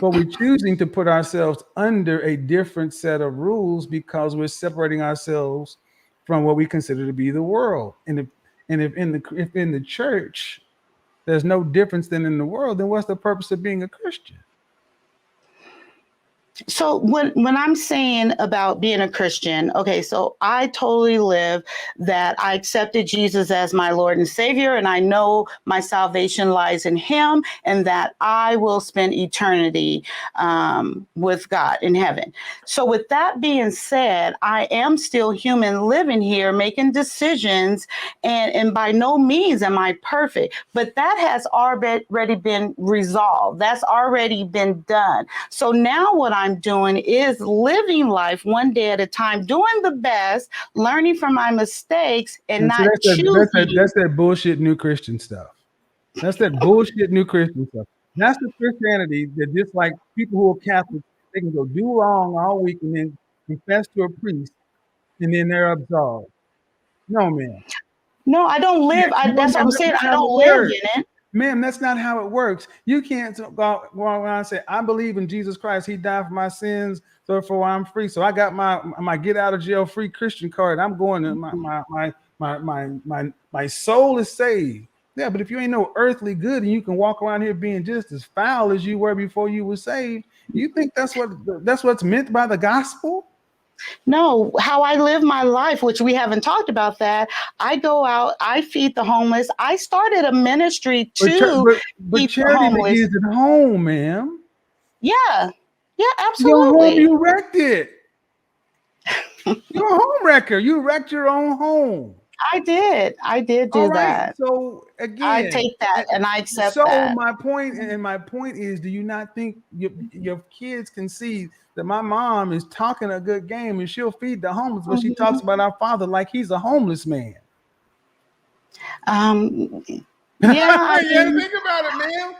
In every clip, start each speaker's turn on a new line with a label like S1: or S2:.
S1: But we're choosing to put ourselves under a different set of rules because we're separating ourselves from what we consider to be the world. If in the church there's no difference than in the world, then what's the purpose of being a Christian?
S2: So when I'm saying about being a Christian, okay, so I totally live that I accepted Jesus as my Lord and Savior, and I know my salvation lies in Him, and that I will spend eternity with God in heaven. So with that being said, I am still human living here, making decisions, and by no means am I perfect, but that has already been resolved. That's already been done. So now what I'm doing is living life one day at a time, doing the best, learning from my mistakes, and not choosing.
S1: That's that bullshit new Christian stuff. That's that bullshit new Christian stuff. That's the Christianity that just like people who are Catholics, they can go do wrong all week and then confess to a priest and then they're absolved. No, man.
S2: No, I don't live. That's what I'm saying. I don't live in it.
S1: Ma'am, that's not how it works. You can't go around and say, I believe in Jesus Christ. He died for my sins, therefore I'm free. So I got my get out of jail free Christian card. I'm going to my soul is saved. Yeah, but if you ain't no earthly good and you can walk around here being just as foul as you were before you were saved, you think that's what's meant by the gospel?
S2: No, how I live my life, which we haven't talked about that. I go out, I feed the homeless. I started a ministry to
S1: but charity begins at home, ma'am.
S2: Yeah, absolutely.
S1: Your home, you wrecked it. You're a home wrecker. You wrecked your own home.
S2: I did do that.
S1: So again,
S2: I take that and I accept that.
S1: So my point is, do you not think your kids can see that my mom is talking a good game and she'll feed the homeless, but she talks about our father like he's a homeless man?
S2: Yeah,
S1: think about it, man.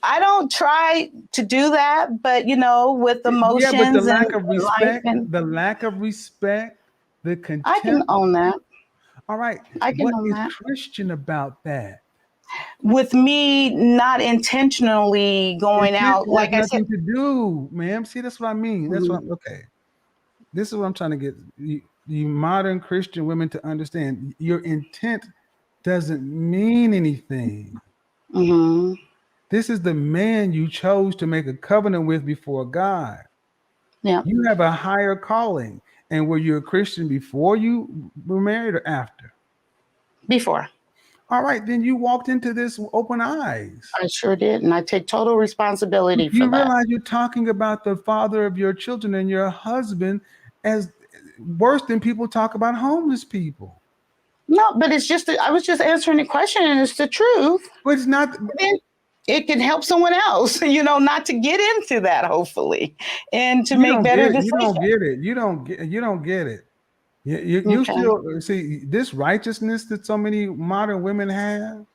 S2: I don't try to do that, but with emotions,
S1: but the lack of respect, the contempt.
S2: I can own that.
S1: All right. What is Christian about that?
S2: With me not intentionally going out, like I said,
S1: nothing to do, ma'am. See, that's what I mean. That's what. Okay. This is what I'm trying to get you modern Christian women to understand. Your intent doesn't mean anything.
S2: Mm-hmm.
S1: This is the man you chose to make a covenant with before God.
S2: Yeah.
S1: You have a higher calling. And were you a Christian before you were married or after?
S2: Before.
S1: All right, then you walked into this with open eyes.
S2: I sure did, and I take total responsibility for that.
S1: You realize you're talking about the father of your children and your husband as worse than people talk about homeless people.
S2: No, but it's just I was just answering the question, and it's the truth.
S1: But it's not.
S2: It can help someone else, not to get into that, hopefully, and to make better decisions.
S1: You don't get it. You don't get it. You still see this righteousness that so many modern women have.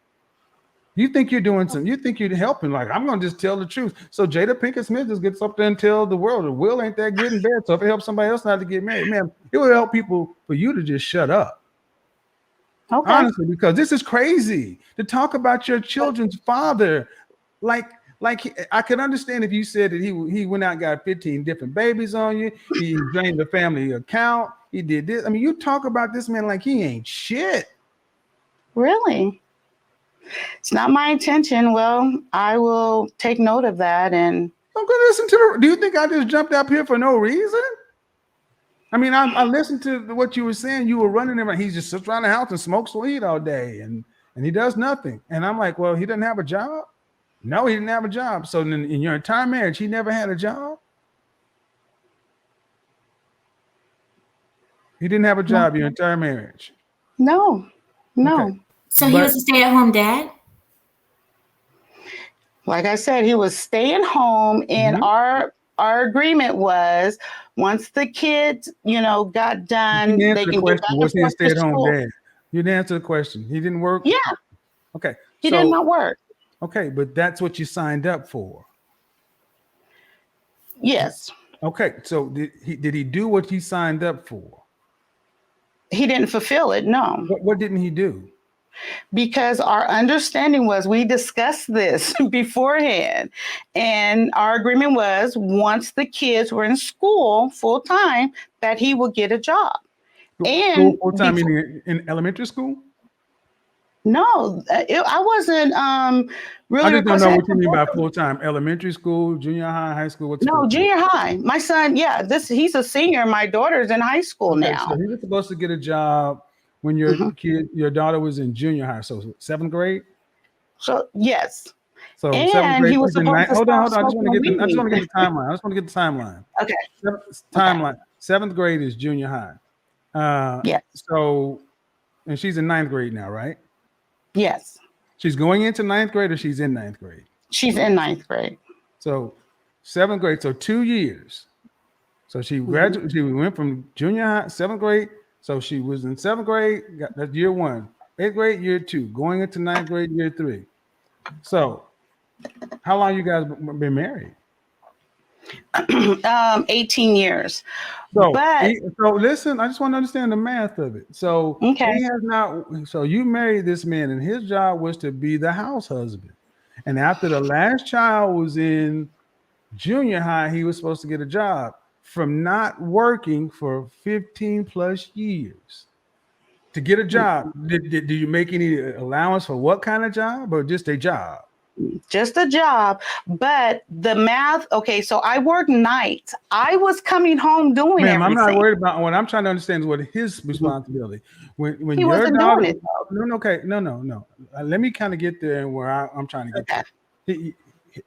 S1: You think you're doing something. You think you're helping. Like, I'm going to just tell the truth. So Jada Pinkett Smith just gets up there and tell the world the will ain't that good in bed. So if it helps somebody else not to get married, man, it will help people for you to just shut up.
S2: Okay.
S1: Honestly, because this is crazy to talk about your children's father. Like I could understand if you said that he went out and got 15 different babies on you. He drained the family account. He did this. I mean, you talk about this man like he ain't shit.
S2: Really? It's not my intention. Well, I will take note of that. And
S1: I'm gonna listen to do you think I just jumped up here for no reason? I mean, I listened to what you were saying. You were running around. He just sits around the house and smokes weed all day, and he does nothing. And I'm like, well, he doesn't have a job. No, he didn't have a job. So in your entire marriage, he never had a job. He didn't have a job your entire marriage.
S2: No.
S1: Okay.
S3: So he was a stay-at-home dad?
S2: Like I said, he was staying home, and our agreement was once the kids, got done, they can go back
S1: was he a stay-at-home
S2: school.
S1: dad? You didn't answer the question. He didn't work?
S2: Yeah.
S1: Okay.
S2: He did not work.
S1: Okay, but that's what you signed up for.
S2: Yes.
S1: Okay, so did he do what he signed up for?
S2: He didn't fulfill it, no.
S1: What didn't he do?
S2: Because our understanding was, we discussed this beforehand, and our agreement was once the kids were in school full time, that he would get a job. And
S1: full time in elementary school?
S2: No, I wasn't really.
S1: I just don't know what you mean by full time. Elementary school, junior high, high school. What's
S2: no, junior high. My son, yeah, he's a senior. My daughter's in high school now.
S1: So he was supposed to get a job when your daughter was in junior high, so 7th grade.
S2: So yes.
S1: So
S2: and
S1: 7th grade.
S2: He was supposed to
S1: hold on.
S2: start
S1: I just want to get the timeline.
S2: Okay.
S1: Timeline. 7th grade is junior high.
S2: Yes.
S1: So, and she's in 9th grade now, right?
S2: Yes.
S1: She's going into 9th grade, or she's in 9th grade?
S2: She's in 9th grade.
S1: So 7th grade, so 2 years. So she graduated. She went from junior high, 7th grade. So she was in 7th grade. That's year 1. 8th grade, year 2. Going into 9th grade, year 3. So, how long you guys been married?
S2: 18 years.
S1: So listen, I just want to understand the math of it. So he has not. So you married this man, and his job was to be the house husband. And after the last child was in junior high, he was supposed to get a job from not working for 15 plus years to get a job. Did you make any allowance for what kind of job, or just a job?
S2: Just a job, but the math. Okay, so I work nights. I was coming home doing everything.
S1: I'm not worried about what I'm trying to understand is what his responsibility. When
S2: he
S1: your
S2: wasn't
S1: daughter,
S2: doing it.
S1: No. Let me kind of get there where I'm trying to get to.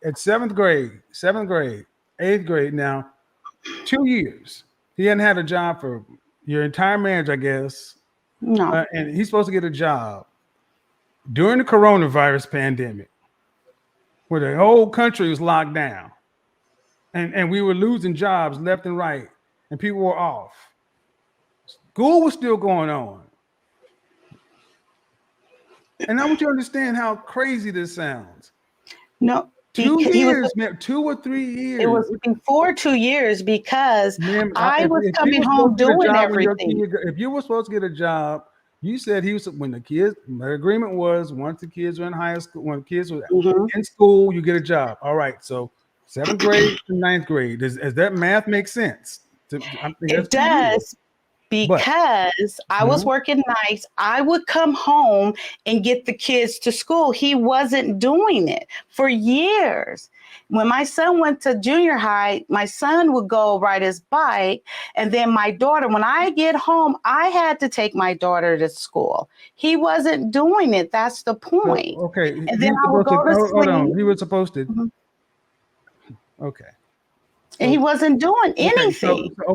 S1: At 7th grade, 8th grade. Now, 2 years. He hadn't had a job for your entire marriage, I guess.
S2: No.
S1: And he's supposed to get a job during the coronavirus pandemic, where the whole country was locked down, and we were losing jobs left and right, and people were off. School was still going on. And I want you to understand how crazy this sounds.
S2: No.
S1: 2 years, 2 or 3 years.
S2: It was before 2 years, because I was coming home doing everything.
S1: If you were supposed to get a job, you said he was, when the kids, the agreement was once the kids were in high school, when the kids were in school, you get a job. All right. So 7th grade to 9th grade. Does that math make sense?
S2: It does. Because I was working nights, I would come home and get the kids to school. He wasn't doing it for years. When my son went to junior high, my son would go ride his bike. And then my daughter, when I get home, I had to take my daughter to school. He wasn't doing it. That's the point.
S1: Okay.
S2: And then I would go to sleep.
S1: Hold on. He was supposed to. Okay.
S2: And he wasn't doing anything.